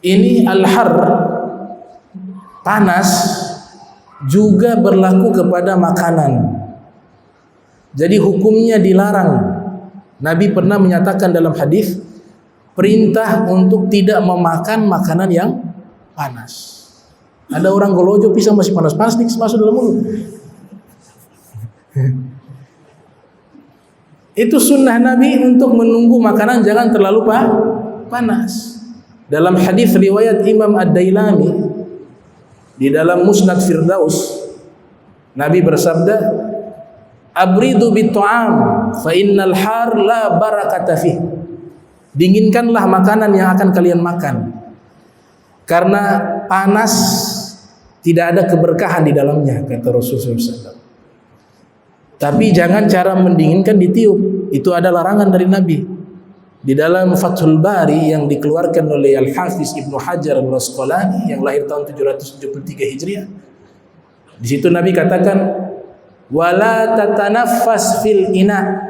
Ini al-har, panas, juga berlaku kepada makanan. Jadi hukumnya dilarang. Nabi pernah menyatakan dalam hadis perintah untuk tidak memakan makanan yang panas. Ada orang golojo pisang masih panas-panas nih masuk dalam mulut. Itu sunnah Nabi untuk menunggu makanan jangan terlalu panas. Dalam hadis riwayat Imam Ad-Dailami di dalam Musnad Firdaus, Nabi bersabda, "Abridu bit-ta'am fa innal har la barakata fih." Dinginkanlah makanan yang akan kalian makan, karena panas tidak ada keberkahan di dalamnya, kata Rasulullah SAW. Tapi jangan cara mendinginkan ditiup. Itu ada larangan dari Nabi. Di dalam Fathul Bari yang dikeluarkan oleh Al-Hafiz Ibnu Hajar Al-Asqalani yang lahir tahun 773 Hijriah. Di situ Nabi katakan, "Wala tatanaffas fil ina."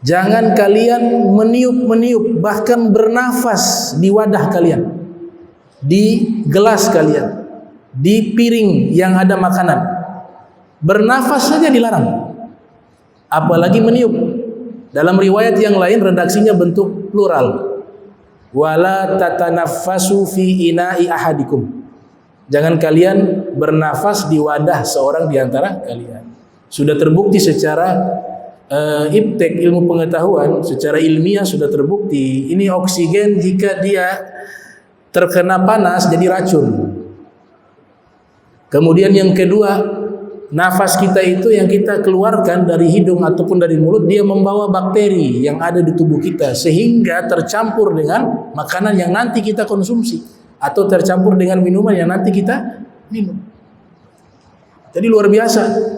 Jangan kalian meniup-meniup, bahkan bernafas di wadah kalian, di gelas kalian, di piring yang ada makanan. Bernafas saja dilarang, apalagi meniup. Dalam riwayat yang lain redaksinya bentuk plural. Wala tatanaffasu fi ina'i ahadikum. Jangan kalian bernafas di wadah seorang di antara kalian. Sudah terbukti secara iptek, ilmu pengetahuan, secara ilmiah sudah terbukti. Ini oksigen jika dia terkena panas jadi racun. Kemudian yang kedua, nafas kita itu yang kita keluarkan dari hidung ataupun dari mulut, dia membawa bakteri yang ada di tubuh kita sehingga tercampur dengan makanan yang nanti kita konsumsi atau tercampur dengan minuman yang nanti kita minum. Jadi luar biasa.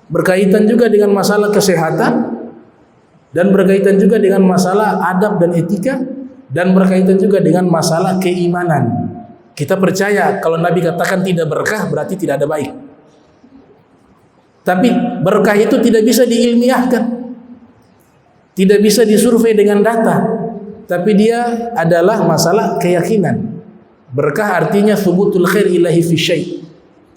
Berkaitan juga dengan masalah kesehatan dan berkaitan juga dengan masalah adab dan etika dan berkaitan juga dengan masalah keimanan. Kita percaya kalau Nabi katakan tidak berkah berarti tidak ada baik. Tapi berkah itu tidak bisa diilmiahkan, tidak bisa disurvei dengan data, tapi dia adalah masalah keyakinan. Berkah artinya thubutul khair ilahi fi syai',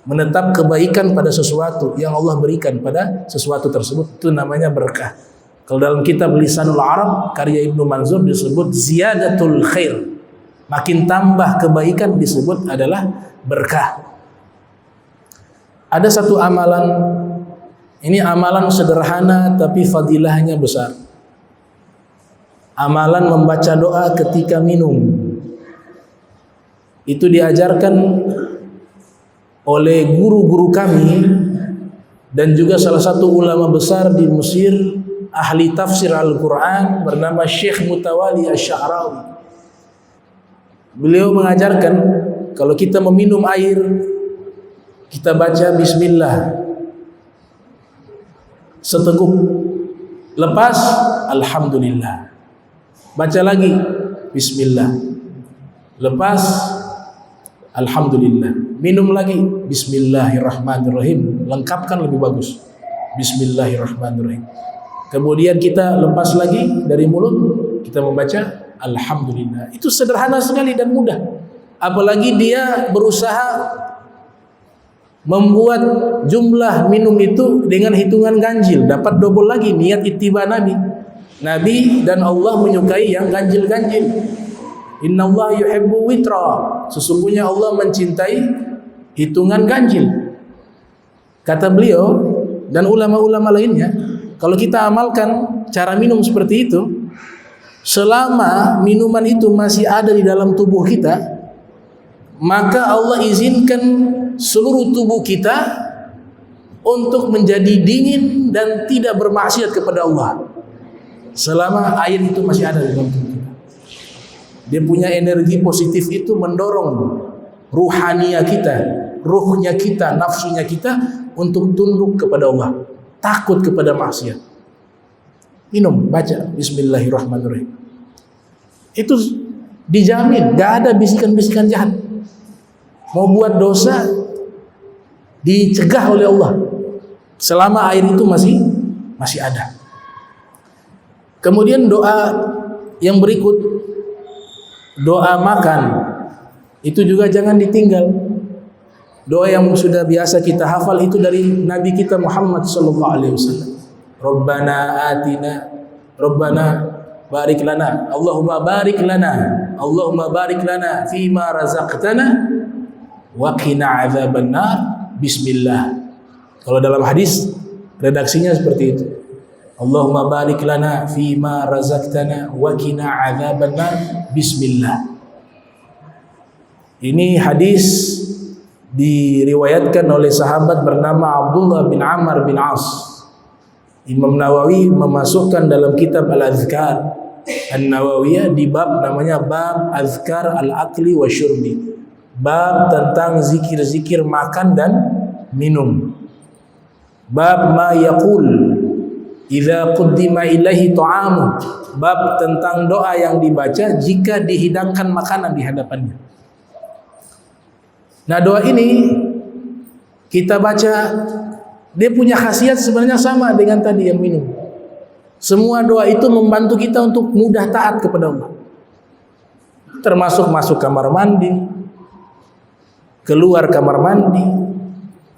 menetap kebaikan pada sesuatu yang Allah berikan pada sesuatu tersebut, itu namanya berkah. Kalau dalam kitab Lisanul Arab karya Ibnu Manzur disebut ziyadatul khair, makin tambah kebaikan disebut adalah berkah. Ada satu amalan, ini amalan sederhana tapi fadilahnya besar. Amalan membaca doa ketika minum. Itu diajarkan oleh guru-guru kami dan juga salah satu ulama besar di Mesir, ahli tafsir Al-Quran, bernama Syekh Mutawali Asy-Sya'rawi. Beliau mengajarkan kalau kita meminum air, kita baca bismillah seteguk, lepas alhamdulillah, baca lagi bismillah, lepas alhamdulillah, minum lagi bismillahirrahmanirrahim, lengkapkan lebih bagus bismillahirrahmanirrahim. Kemudian kita lepas lagi dari mulut, kita membaca alhamdulillah. Itu sederhana sekali dan mudah, apalagi dia berusaha membuat jumlah minum itu dengan hitungan ganjil, dapat double lagi niat ittiba Nabi. Nabi dan Allah menyukai yang ganjil-ganjil. Innallaha yuhibbu witra. Sesungguhnya Allah mencintai hitungan ganjil. Kata beliau dan ulama-ulama lainnya, kalau kita amalkan cara minum seperti itu, selama minuman itu masih ada di dalam tubuh kita, maka Allah izinkan seluruh tubuh kita untuk menjadi dingin dan tidak bermaksiat kepada Allah selama air itu masih ada di dalam tubuh kita. Dia punya energi positif itu mendorong ruhania kita, ruhnya kita, nafsunya kita untuk tunduk kepada Allah, takut kepada maksiat. Minum, baca bismillahirrahmanirrahim. Itu dijamin gak ada bisikan-bisikan jahat. Mau buat dosa dicegah oleh Allah selama air itu masih ada. Kemudian doa yang berikut, doa makan itu juga jangan ditinggal. Doa yang sudah biasa kita hafal itu dari Nabi kita Muhammad sallallahu alaihi wasallam. Rabbana atina, Rabbana barik lana, Allahumma barik lana, Allahumma barik lana fima razaqtana wa qina adzabannar. Bismillah. Kalau dalam hadis redaksinya seperti itu. Allahumma barik lana fima razaqtana wa qina adzabannar. Bismillah. Ini hadis diriwayatkan oleh sahabat bernama Abdullah bin Amr bin As. Imam Nawawi memasukkan dalam kitab Al-Azkar An-Nawawiyah di bab namanya bab Azkar al-akli wa syurbi, bab tentang zikir-zikir makan dan minum, bab ma yaqul idza quddima ilaihi ta'amu, bab tentang doa yang dibaca jika dihidangkan makanan di hadapannya. Nah, doa ini kita baca, dia punya khasiat sebenarnya sama dengan tadi yang minum. Semua doa itu membantu kita untuk mudah taat kepada Allah. Termasuk masuk kamar mandi, keluar kamar mandi,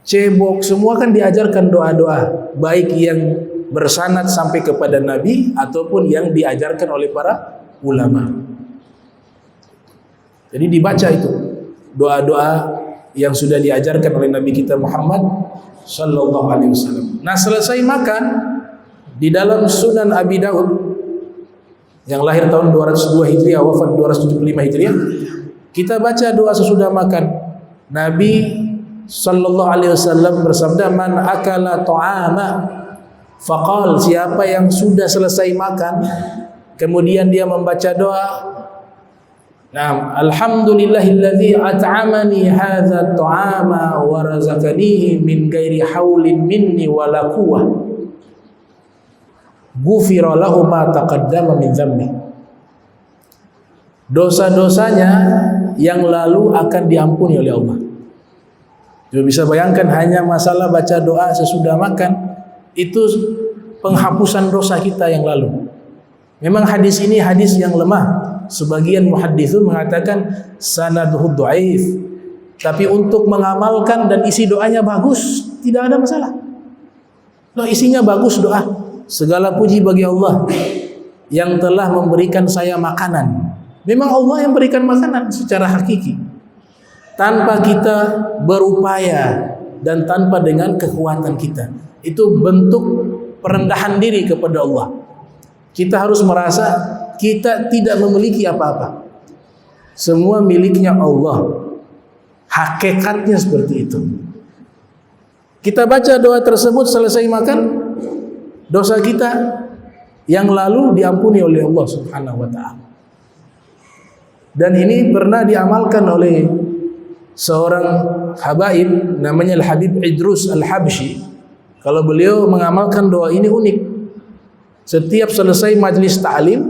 cebok, semua kan diajarkan doa-doa, baik yang bersanad sampai kepada Nabi ataupun yang diajarkan oleh para ulama. Jadi dibaca itu doa-doa yang sudah diajarkan oleh Nabi kita Muhammad sallallahu alaihi wasallam. Nah, selesai makan di dalam Sunan Abi Daud yang lahir tahun 202 Hijriah, wafat 275 Hijriah, kita baca doa sesudah makan. Nabi sallallahu alaihi wasallam bersabda, "Man akala ta'ama faqal," siapa yang sudah selesai makan kemudian dia membaca doa, nah, alhamdulillahilladzi at'amani hadza ta'ama wa razaqanihi min ghairi haulin minni wala quwwah, ghufira lahu ma taqaddama min dzambi. Dosa-dosanya yang lalu akan diampuni oleh Allah. Jadi bisa bayangkan hanya masalah baca doa sesudah makan itu penghapusan dosa kita yang lalu. Memang hadis ini hadis yang lemah. Sebagian muhadditsun mengatakan sanaduhu dhaif, tapi untuk mengamalkan dan isi doanya bagus, tidak ada masalah. Loh, isinya bagus doa. Segala puji bagi Allah yang telah memberikan saya makanan. Memang Allah yang berikan makanan secara hakiki, tanpa kita berupaya dan tanpa dengan kekuatan kita. Itu bentuk perendahan diri kepada Allah. Kita harus merasa kita tidak memiliki apa-apa. Semua miliknya Allah. Hakikatnya seperti itu. Kita baca doa tersebut selesai makan, dosa kita yang lalu diampuni oleh Allah Subhanahu wa taala. Dan ini pernah diamalkan oleh seorang habaib namanya Al-Habib Idrus Al-Habsyi. Kalau beliau mengamalkan doa ini unik. Setiap selesai majlis ta'lim,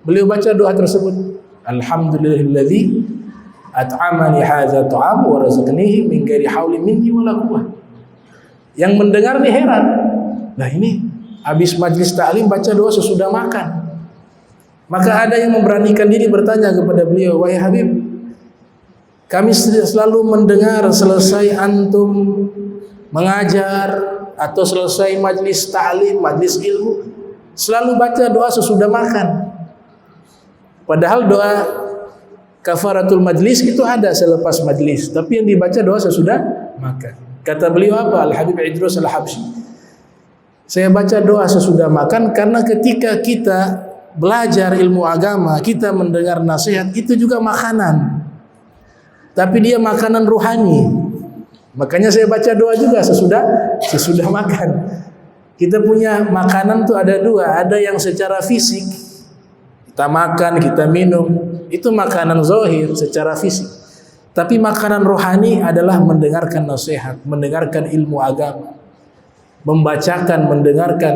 beliau baca doa tersebut. Alhamdulillahilladzi at'amani hadza ta'am wa razaqanihi min ghairi haulin minni wala quwwah. Yang mendengar nih heran. Nah, ini habis majlis ta'lim baca doa sesudah makan. Maka ada yang memberanikan diri bertanya kepada beliau, "Wahai Habib, kami selalu mendengar selesai antum mengajar atau selesai majlis ta'lim, majlis ilmu, selalu baca doa sesudah makan. Padahal doa kafaratul majlis itu ada selepas majlis, tapi yang dibaca doa sesudah makan." Kata beliau apa? Al-Habib Idrus Al-Habsyi, "Saya baca doa sesudah makan karena ketika kita belajar ilmu agama, kita mendengar nasihat, itu juga makanan. Tapi dia makanan ruhani. Makanya saya baca doa juga sesudah makan." Kita punya makanan tuh ada dua, ada yang secara fisik, kita makan, kita minum, itu makanan zahir secara fisik. Tapi makanan rohani adalah mendengarkan nasihat, mendengarkan ilmu agama, mendengarkan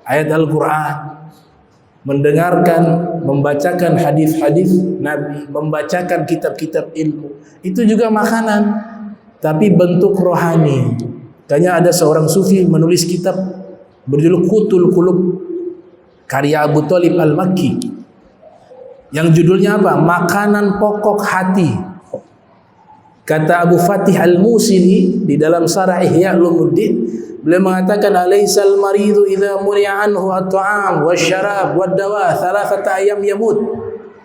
ayat Al-Quran, membacakan hadis-hadis Nabi, membacakan kitab-kitab ilmu. Itu juga makanan, tapi bentuk rohani. Makanya ada seorang sufi menulis kitab berjudul Qutul Qulub, karya Abu Thalib Al-Makki. yang judulnya apa? Makanan pokok hati. Kata Abu Fatih Al-Musili di dalam Syarah Ihya Ulumuddin, beliau mengatakan alaisal maridu idza muni'a anhu at-ta'am wasyarab wad-dawa thalathata ayyam yamut.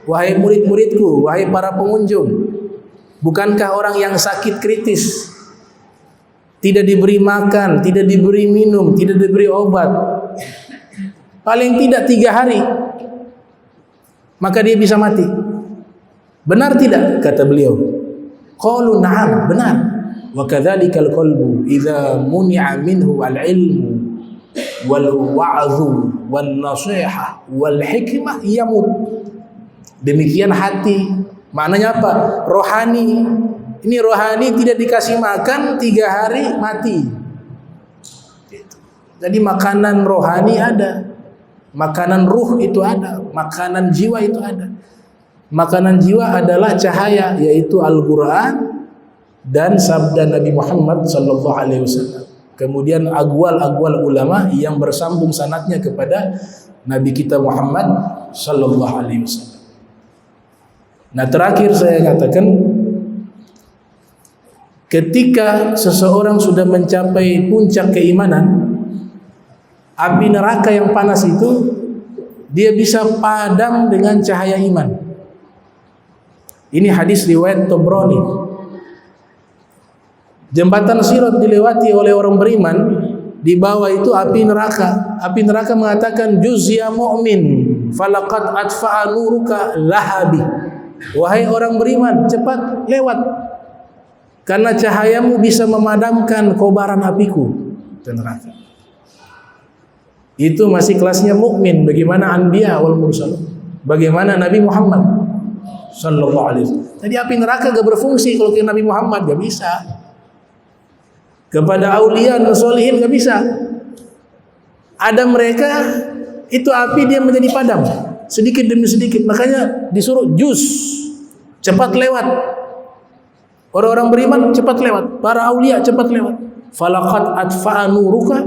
Wahai murid-muridku, wahai para pengunjung, bukankah orang yang sakit kritis tidak diberi makan, tidak diberi minum, tidak diberi obat, paling tidak 3 hari maka dia bisa mati? Benar tidak? Kata beliau. Qalu na'am, benar. Wa kadzalikal qalbu idza muni'a minhu al-ilmu wal wa'dhu wan nasihah wal hikmah yamut. Demikian hati. Maknanya apa? Rohani. Ini rohani tidak dikasih makan 3 hari mati. Jadi makanan rohani ada, makanan ruh itu ada, makanan jiwa itu ada. Makanan jiwa adalah cahaya, yaitu Al-Quran dan sabda Nabi Muhammad sallallahu alaihi wasallam. Kemudian aqwal ulama yang bersambung sanadnya kepada Nabi kita Muhammad sallallahu alaihi wasallam. Nah, terakhir saya katakan, ketika seseorang sudah mencapai puncak keimanan, api neraka yang panas itu dia bisa padam dengan cahaya iman. Ini hadis riwayat Tabrani. Jembatan Sirat dilewati oleh orang beriman, di bawah itu api neraka. Api neraka mengatakan, juzya mu'min falaqad atfa'a nuruka lahabi. Wahai orang beriman, cepat lewat, karena cahayamu bisa memadamkan kobaran apiku. Itu neraka. Itu masih kelasnya mukmin. Bagaimana anbiya wal mursalun? Bagaimana Nabi Muhammad sallallahu alaihi wasallam? Jadi api neraka gak berfungsi kalau ke Nabi Muhammad, gak bisa. Kepada aulia dan sholihin gak bisa. Ada mereka itu api dia menjadi padam sedikit demi sedikit. Makanya disuruh jus, cepat lewat. Orang-orang beriman cepat lewat, para aulia cepat lewat. Falaqad atfa'a nuruka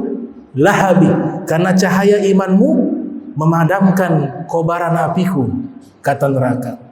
lahabi, karena cahaya imanmu memadamkan kobaran apiku, kata neraka.